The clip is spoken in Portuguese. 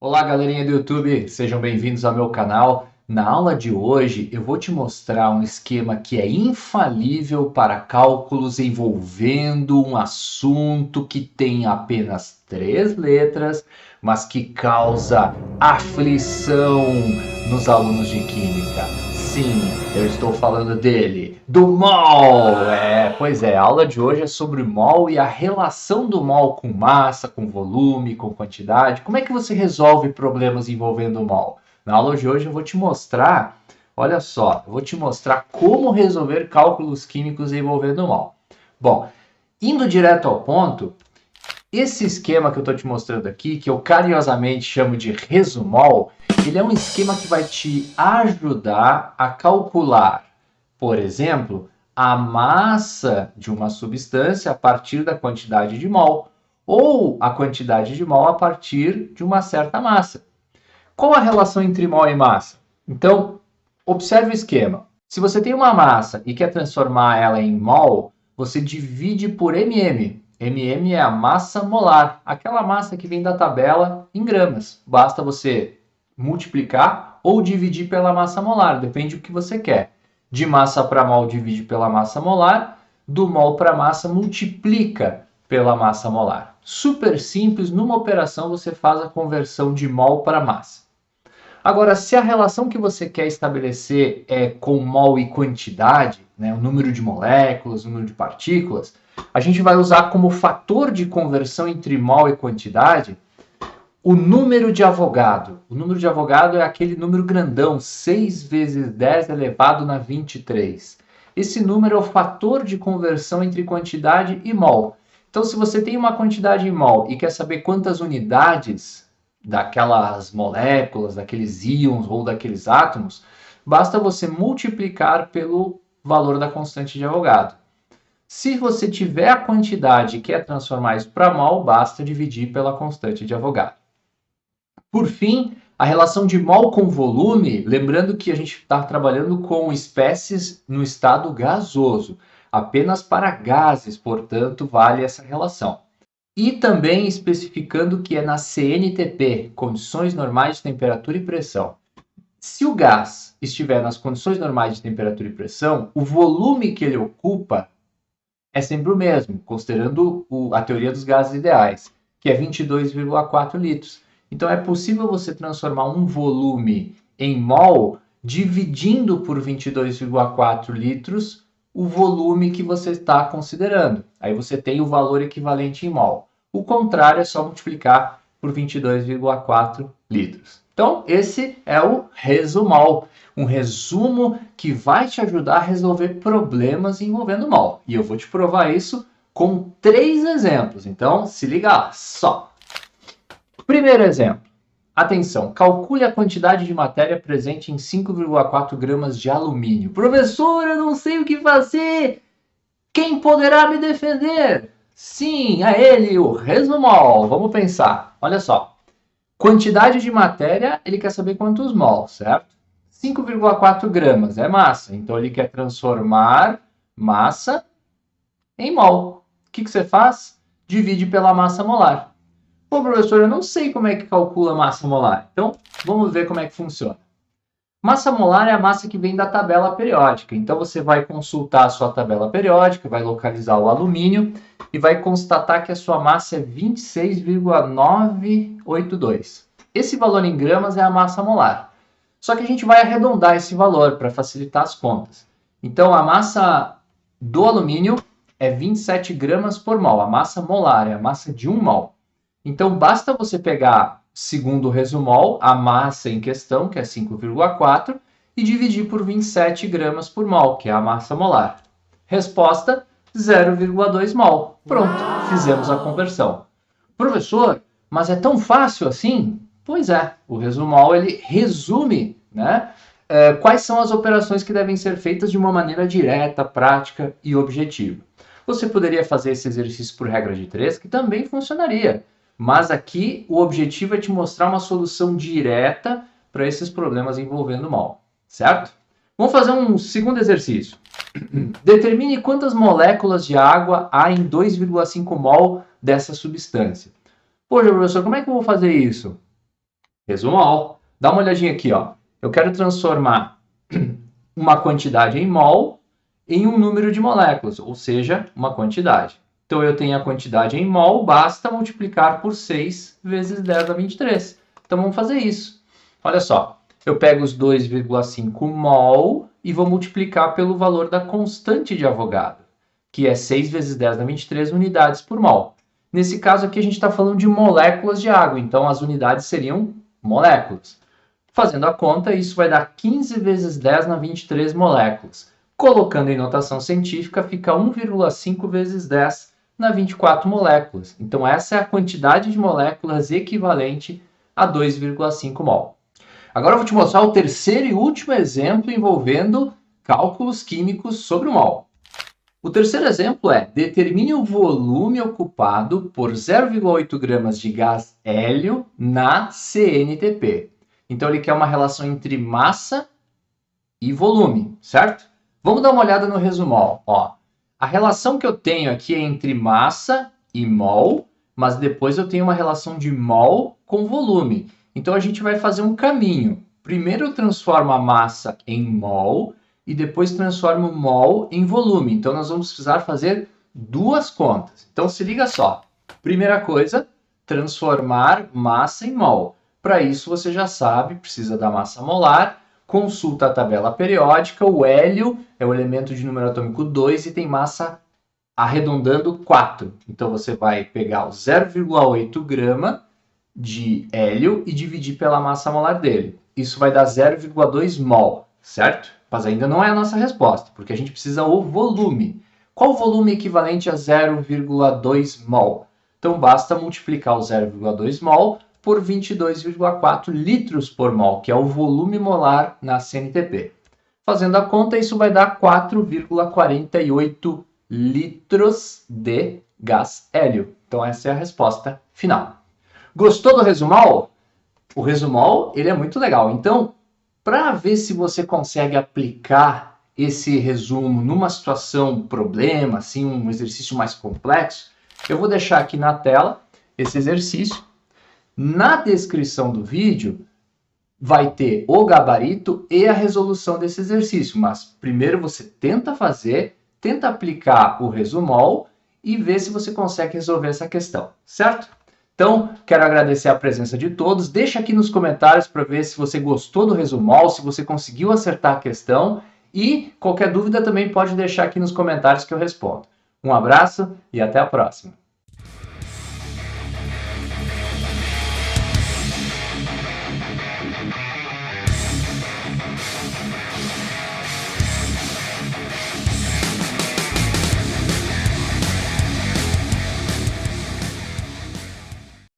Olá, galerinha do YouTube, sejam bem-vindos ao meu canal. Na aula de hoje eu vou te mostrar um esquema que é infalível para cálculos envolvendo um assunto que tem apenas 3 letras, mas que causa aflição nos alunos de Química. Sim, eu estou falando dele, do mol! Pois é, a aula de hoje é sobre mol e a relação do mol com massa, com volume, com quantidade. Como é que você resolve problemas envolvendo mol? Na aula de hoje eu vou te mostrar, olha só, eu vou te mostrar como resolver cálculos químicos envolvendo mol. Bom, indo direto ao ponto, esse esquema que eu estou te mostrando aqui, que eu carinhosamente chamo de resumol, ele é um esquema que vai te ajudar a calcular, por exemplo, a massa de uma substância a partir da quantidade de mol, ou a quantidade de mol a partir de uma certa massa. Qual a relação entre mol e massa? Então, observe o esquema. Se você tem uma massa e quer transformar ela em mol, você divide por mm. Mm é a massa molar, aquela massa que vem da tabela em gramas. Basta você multiplicar ou dividir pela massa molar, depende do que você quer. De massa para mol divide pela massa molar, do mol para massa multiplica pela massa molar. Super simples, numa operação você faz a conversão de mol para massa. Agora, se a relação que você quer estabelecer é com mol e quantidade, né, o número de moléculas, o número de partículas, a gente vai usar como fator de conversão entre mol e quantidade o número de Avogadro. O número de Avogadro é aquele número grandão, 6 vezes 10 elevado na 23. Esse número é o fator de conversão entre quantidade e mol. Então, se você tem uma quantidade em mol e quer saber quantas unidades daquelas moléculas, daqueles íons ou daqueles átomos, basta você multiplicar pelo valor da constante de Avogadro. Se você tiver a quantidade e quer transformar isso para mol, basta dividir pela constante de Avogadro. Por fim, a relação de mol com volume, lembrando que a gente está trabalhando com espécies no estado gasoso. Apenas para gases, portanto, vale essa relação. E também especificando que é na CNTP, condições normais de temperatura e pressão. Se o gás estiver nas condições normais de temperatura e pressão, o volume que ele ocupa é sempre o mesmo, considerando a teoria dos gases ideais, que é 22,4 litros. Então é possível você transformar um volume em mol dividindo por 22,4 litros o volume que você está considerando. Aí você tem o valor equivalente em mol. O contrário é só multiplicar por 22,4 litros. Então, esse é o resumol, um resumo que vai te ajudar a resolver problemas envolvendo mol. E eu vou te provar isso com 3 exemplos. Então, se liga só. Primeiro exemplo. Atenção, calcule a quantidade de matéria presente em 5,4 gramas de alumínio. Professor, eu não sei o que fazer. Quem poderá me defender? Sim, é ele, o resumol. Vamos pensar. Olha só. Quantidade de matéria, ele quer saber quantos mols, certo? 5,4 gramas é massa. Então, ele quer transformar massa em mol. O que você faz? Divide pela massa molar. Pô, professor, eu não sei como é que calcula a massa molar. Então, vamos ver como é que funciona. Massa molar é a massa que vem da tabela periódica. Então, você vai consultar a sua tabela periódica, vai localizar o alumínio e vai constatar que a sua massa é 26,982. Esse valor em gramas é a massa molar. Só que a gente vai arredondar esse valor para facilitar as contas. Então, a massa do alumínio é 27 gramas por mol. A massa molar é a massa de 1 mol. Então, basta você pegar, segundo o resumol, a massa em questão, que é 5,4, e dividir por 27 gramas por mol, que é a massa molar. Resposta, 0,2 mol. Pronto, fizemos a conversão. Professor, mas é tão fácil assim? Pois é, o resumol ele resume, né, quais são as operações que devem ser feitas de uma maneira direta, prática e objetiva. Você poderia fazer esse exercício por regra de 3, que também funcionaria. Mas aqui o objetivo é te mostrar uma solução direta para esses problemas envolvendo mol, certo? Vamos fazer um segundo exercício. Determine quantas moléculas de água há em 2,5 mol dessa substância. Poxa, professor, como é que eu vou fazer isso? Resumol. Dá uma olhadinha aqui, ó. Eu quero transformar uma quantidade em mol em um número de moléculas, ou seja, uma quantidade. Então, eu tenho a quantidade em mol, basta multiplicar por 6 vezes 10 a 23. Então, vamos fazer isso. Olha só, eu pego os 2,5 mol e vou multiplicar pelo valor da constante de Avogadro, que é 6 vezes 10 a 23 unidades por mol. Nesse caso aqui, a gente está falando de moléculas de água, então as unidades seriam moléculas. Fazendo a conta, isso vai dar 15 vezes 10 na 23 moléculas. Colocando em notação científica, fica 1,5 vezes 10 na 24 moléculas. Então, essa é a quantidade de moléculas equivalente a 2,5 mol. Agora eu vou te mostrar o terceiro e último exemplo envolvendo cálculos químicos sobre o mol. O terceiro exemplo é: determine o volume ocupado por 0,8 gramas de gás hélio na CNTP. Então, ele quer uma relação entre massa e volume, certo? Vamos dar uma olhada no resumol. Ó, a relação que eu tenho aqui é entre massa e mol, mas depois eu tenho uma relação de mol com volume. Então, a gente vai fazer um caminho. Primeiro eu transformo a massa em mol e depois transformo o mol em volume. Então, nós vamos precisar fazer duas contas. Então, se liga só. Primeira coisa, transformar massa em mol. Para isso, você já sabe, precisa da massa molar. Consulta a tabela periódica. O hélio é o elemento de número atômico 2 e tem massa arredondando 4. Então, você vai pegar o 0,8 grama de hélio e dividir pela massa molar dele. Isso vai dar 0,2 mol, certo? Mas ainda não é a nossa resposta, porque a gente precisa o volume. Qual o volume equivalente a 0,2 mol? Então, basta multiplicar o 0,2 mol por 22,4 litros por mol, que é o volume molar na CNTP. Fazendo a conta, isso vai dar 4,48 litros de gás hélio. Então, essa é a resposta final. Gostou do resumol? O resumol, ele é muito legal. Então, para ver se você consegue aplicar esse resumo numa situação, problema, assim, um exercício mais complexo, eu vou deixar aqui na tela esse exercício. Na descrição do vídeo vai ter o gabarito e a resolução desse exercício, mas primeiro você tenta fazer, tenta aplicar o resumol e ver se você consegue resolver essa questão, certo? Então, quero agradecer a presença de todos. Deixa aqui nos comentários para ver se você gostou do resumol, se você conseguiu acertar a questão. E qualquer dúvida também pode deixar aqui nos comentários que eu respondo. Um abraço e até a próxima.